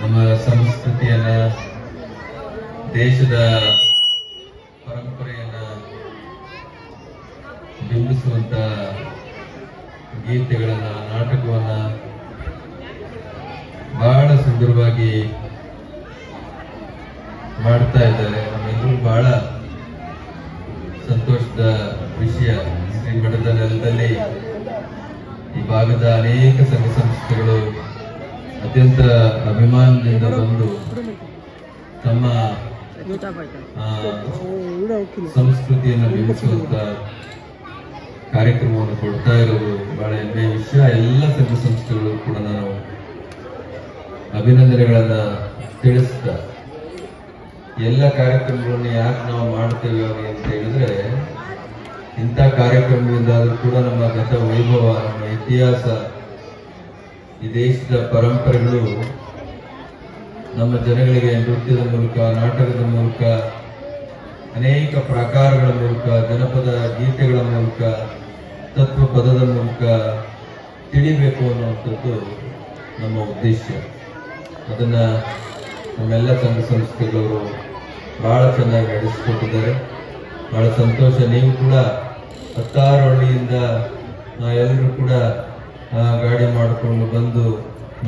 ನಮ್ಮ ಸಂಸ್ಕೃತಿಯನ್ನ, ದೇಶದ ಪರಂಪರೆಯನ್ನ ಬಿಂಬಿಸುವಂತ ಗೀತೆಗಳನ್ನ, ನಾಟಕವನ್ನ ಬಹಳ ಸುಂದರವಾಗಿ ಮಾಡ್ತಾ ಇದ್ದಾರೆ. ನಮ್ಮೆಲ್ಲರೂ ಬಹಳ ಸಂತೋಷದ ವಿಷಯ. ಶ್ರೀ ಮಠದ ನೆಲದಲ್ಲಿ ಈ ಭಾಗದ ಅನೇಕ ಸಂಘ ಸಂಸ್ಥೆಗಳು ಅತ್ಯಂತ ಅಭಿಮಾನದಿಂದ ಬಂದು ತಮ್ಮ ಸಂಸ್ಕೃತಿಯನ್ನು ಬಿಂಬಿಸುವಂತ ಕಾರ್ಯಕ್ರಮವನ್ನು ಕೊಡ್ತಾ ಇರೋದು ಬಹಳ ಹೆಮ್ಮೆಯ ವಿಷಯ. ಎಲ್ಲ ಸಂಘ ಸಂಸ್ಥೆಗಳು ಕೂಡ ನಾನು ಅಭಿನಂದನೆಗಳನ್ನ ತಿಳಿಸ್ತಾ, ಎಲ್ಲ ಕಾರ್ಯಕ್ರಮಗಳನ್ನು ಯಾಕೆ ನಾವು ಮಾಡ್ತೇವೆ ಅಂತ ಹೇಳಿದ್ರೆ, ಇಂಥ ಕಾರ್ಯಕ್ರಮದಿಂದಾದ್ರೂ ಕೂಡ ನಮ್ಮ ಗತ ವೈಭವ, ನಮ್ಮ ಇತಿಹಾಸ, ಈ ದೇಶದ ಪರಂಪರೆಗಳು ನಮ್ಮ ಜನಗಳಿಗೆ ನೃತ್ಯದ ಮೂಲಕ, ನಾಟಕದ ಮೂಲಕ, ಅನೇಕ ಪ್ರಕಾರಗಳ ಮೂಲಕ, ಜನಪದ ಗೀತೆಗಳ ಮೂಲಕ, ತತ್ವ ಪದದ ಮೂಲಕ ತಿಳಿಬೇಕು ಅನ್ನುವಂಥದ್ದು ನಮ್ಮ ಉದ್ದೇಶ. ಅದನ್ನ ನಮ್ಮೆಲ್ಲ ಸಂಘ ಸಂಸ್ಥೆಗಳು ಬಹಳ ಚೆನ್ನಾಗಿ ನಡೆಸಿಕೊಟ್ಟಿದ್ದಾರೆ. ಬಹಳ ಸಂತೋಷ. ನೀವು ಕೂಡ 16 ಹಳ್ಳಿಯಿಂದ ಎಲ್ಲರೂ ಕೂಡ ಗಾಡಿ ಮಾಡಿಕೊಂಡು ಬಂದು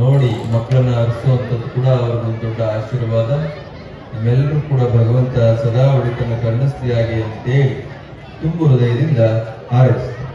ನೋಡಿ ಮಕ್ಕಳನ್ನ ಹರಿಸುವಂಥದ್ದು ಕೂಡ ಅವ್ರಿಗೊಂದು ದೊಡ್ಡ ಆಶೀರ್ವಾದ. ನಿಮ್ಮೆಲ್ಲರೂ ಕೂಡ ಭಗವಂತ ಸದಾ ಒಳಿತನ್ನು ಕರುಣಿಸಲಿ ಹಾಗೆ ಅಂತೇಳಿ ತುಂಬು ಹೃದಯದಿಂದ ಹಾರೈಸ್ತಾರೆ.